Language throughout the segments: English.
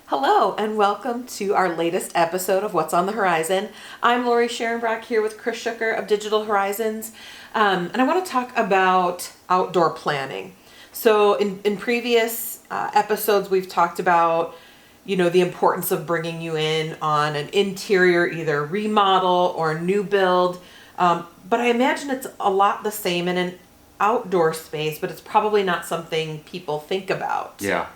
Hello, and welcome to our latest episode of What's on the Horizon. I'm Lori Sharonbrock here with Chris Schucker of Digital Horizons, and I want to talk about outdoor planning. So in previous episodes, we've talked about, the importance of bringing you in on an interior, either remodel or new build, but I imagine it's a lot the same in an outdoor space, but it's probably not something people think about. Yeah.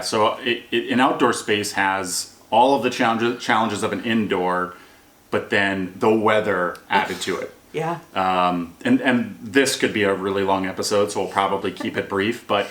So an outdoor space has all of the challenges of an indoor, but then the weather added to it. Yeah. And this could be a really long episode, so we'll probably keep it brief. But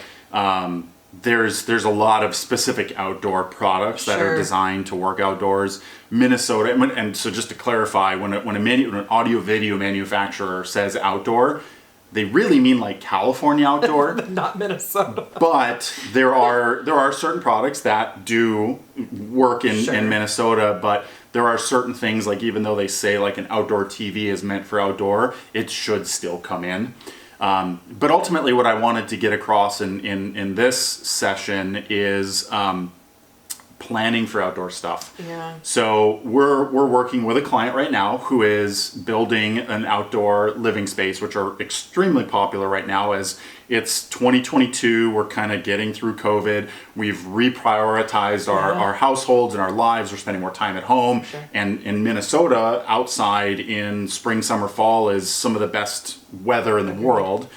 there's a lot of specific outdoor products that are designed to work outdoors. Minnesota, and so just to clarify, when an audio video manufacturer says outdoor, they really mean like California outdoor, Not Minnesota. but there are certain products that do work in Minnesota, but there are certain things, like even though they say like an outdoor TV is meant for outdoor, it should still come in. But ultimately what I wanted to get across in this session is planning for outdoor stuff. Yeah. So we're working with a client right now who is building an outdoor living space, which are extremely popular right now as it's 2022. We're kind of getting through COVID. We've reprioritized our households and our lives. We're spending more time at home. Sure. And in Minnesota, outside in spring, summer, fall is some of the best weather in the world.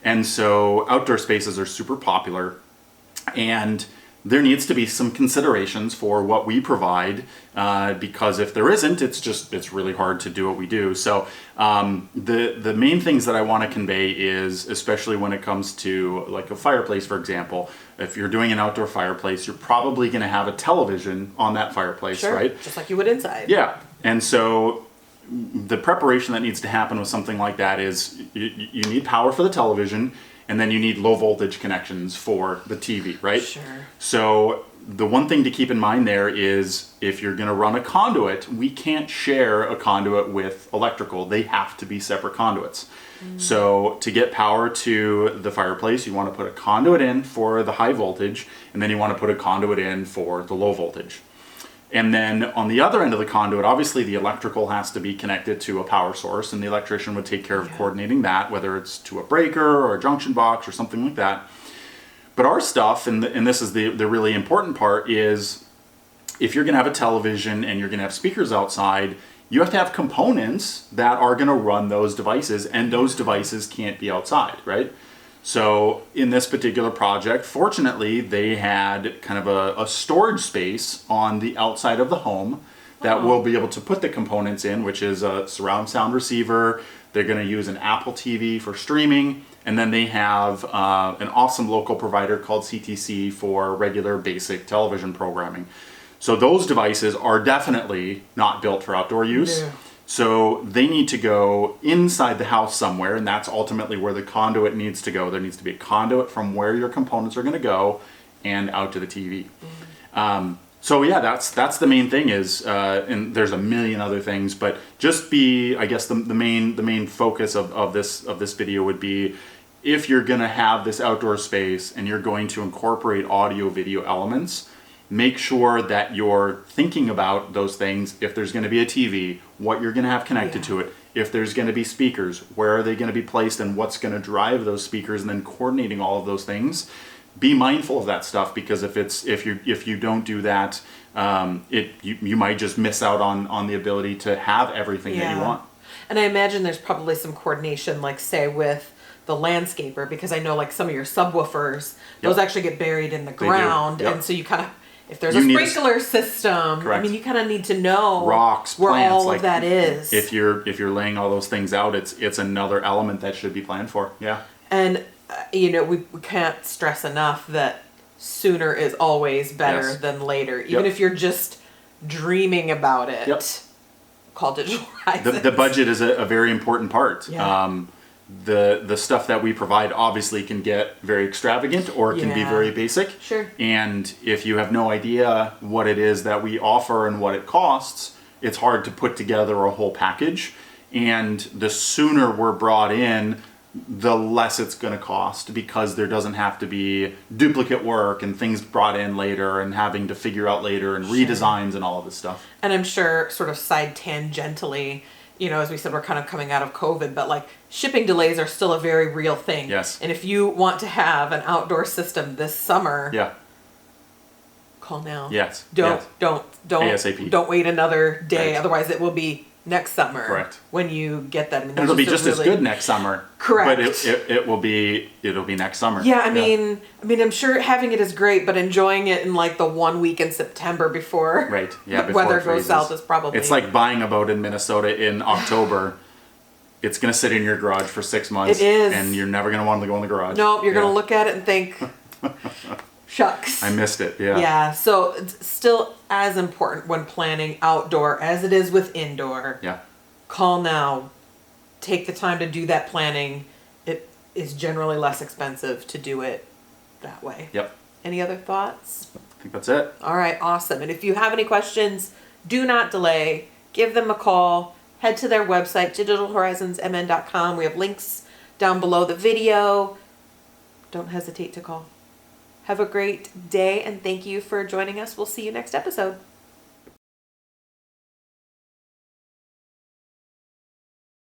And so outdoor spaces are super popular. And there needs to be some considerations for what we provide, because if there isn't, it's really hard to do what we do. So the main things that I want to convey is, especially when it comes to like a fireplace, for example, if you're doing an outdoor fireplace, you're probably going to have a television on that fireplace, right? Just like you would inside. Yeah. And so the preparation that needs to happen with something like that is you need power for the television, and then you need low voltage connections for the TV, right? Sure. So the one thing to keep in mind there is if you're going to run a conduit, we can't share a conduit with electrical. They have to be separate conduits. So to get power to the fireplace, you want to put a conduit in for the high voltage, and then you want to put a conduit in for the low voltage. And then on the other end of the conduit, obviously the electrical has to be connected to a power source, and the electrician would take care of coordinating that, whether it's to a breaker or a junction box or something like that. But our stuff, and this is the really important part, is if you're going to have a television and you're going to have speakers outside, you have to have components that are going to run those devices, and those devices can't be outside, right? So in this particular project, fortunately, they had kind of a storage space on the outside of the home that we'll be able to put the components in, which is a surround sound receiver. They're going to use an Apple TV for streaming. And then they have an awesome local provider called CTC for regular basic television programming. So those devices are definitely not built for outdoor use. Yeah. So they need to go inside the house somewhere, and that's ultimately where the conduit needs to go. There needs to be a conduit from where your components are going to go and out to the TV. So yeah, that's the main thing is, and there's a million other things, but just I guess the main focus of this video would be, if you're going to have this outdoor space and you're going to incorporate audio video elements, make sure that you're thinking about those things. If there's going to be a TV, what you're going to have connected to it. If there's going to be speakers, where are they going to be placed and what's going to drive those speakers, and then coordinating all of those things. Be mindful of that stuff, because if you don't do that, you might just miss out on the ability to have everything that you want. And I imagine there's probably some coordination, like say with the landscaper, because I know like some of your subwoofers, those actually get buried in the ground, and so you kind of, if there's a sprinkler system, I mean, you kind of need to know rocks, where plants, all of that is. If you're laying all those things out, it's another element that should be planned for. Yeah. And we can't stress enough that sooner is always better than later, even if you're just dreaming about it. Call Digital Horizons. The budget is a very important part. Yeah. The stuff that we provide obviously can get very extravagant, or it can be very basic. Sure. And if you have no idea what it is that we offer and what it costs, it's hard to put together a whole package. And the sooner we're brought in, the less it's going to cost, because there doesn't have to be duplicate work and things brought in later and having to figure out later and redesigns and all of this stuff. And I'm sure, sort of side tangentially, as we said, we're kind of coming out of COVID, but like shipping delays are still a very real thing. Yes. And if you want to have an outdoor system this summer, Yeah. call now. Yes. Don't ASAP. don't wait another day. Right. Otherwise, it will be next summer. Correct. When you get that. I mean, And it'll be there's just as good next summer. Correct. But it'll be next summer. Yeah, I mean, I'm sure having it is great, but enjoying it in like the 1 week in September before Right. Yeah. the before weather it goes freezes. south is probably. It's like buying a boat in Minnesota in October. It's going to sit in your garage for 6 months. It is. And you're never going to want to go in the garage. Nope, you're Yeah. going to look at it and think, shucks. I missed it. Yeah. Yeah, so it's still as important when planning outdoor as it is with indoor. Yeah. Call now. Take the time to do that planning. It is generally less expensive to do it that way. Yep. Any other thoughts? I think that's it. All right, awesome. And if you have any questions, do not delay. Give them a call. Head to their website, digitalhorizonsmn.com. We have links down below the video. Don't hesitate to call. Have a great day, and thank you for joining us. We'll see you next episode.